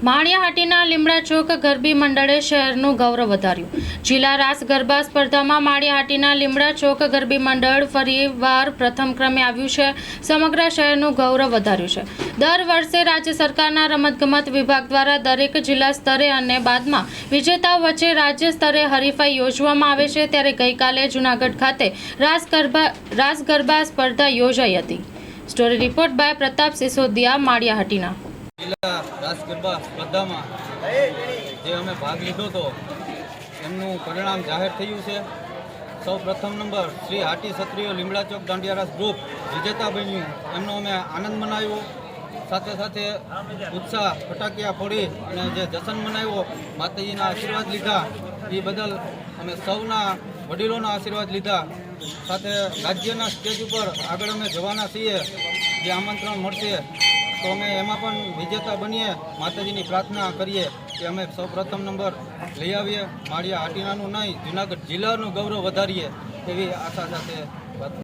માળિયાહાટીના લીમડા ચોક ગરબી મંડળે શહેરનું ગૌરવ વધાર્યું। જિલ્લા રાસ ગરબા સ્પર્ધામાં માળિયાહાટીના લીમડા ચોક ગરબી મંડળ ફરીવાર પ્રથમ ક્રમે આવ્યું છે। સમગ્ર શહેરનું ગૌરવ વધાર્યું છે। દર વર્ષે રાજ્ય સરકારના રમતગમત વિભાગ દ્વારા દરેક જિલ્લા સ્તરે અને બાદમાં વિજેતાઓ વચ્ચે રાજ્ય સ્તરે હરીફાઈ યોજવામાં આવે છે। ત્યારે ગઈકાલે જૂનાગઢ ખાતે રાસ ગરબા સ્પર્ધા યોજાઈ હતી। Story report by Pratap Sisodia, Maliyahatina. જિલ્લા રાસ ગરબા સ્પર્ધામાં જે અમે ભાગ લીધો હતો એમનું પરિણામ જાહેર થયું છે। સૌ પ્રથમ નંબર શ્રી હાટી ક્ષત્રિય લીમડા ચોક દાંડિયા રાસ ગ્રુપ વિજેતા બન્યું। એમનો અમે આનંદ મનાવ્યો, સાથે સાથે ઉત્સાહ ફટાકિયા ફોડી અને જે જશ્ન મનાવ્યો, માતાજીના આશીર્વાદ લીધા। એ બદલ અમે સૌના વડીલોના આશીર્વાદ લીધા। સાથે રાજ્યના સ્ટેજ ઉપર આગળ અમે જવાના છીએ, જે આમંત્રણ મળશે તો અમે એમાં પણ વિજેતા બનીએ, માતાજીની પ્રાર્થના કરીએ કે અમે સૌ પ્રથમ નંબર લઈ આવીએ। માળિયાહાટીનાનું નહીં, જૂનાગઢ જિલ્લાનું ગૌરવ વધારીએ એવી આશા સાથે વાત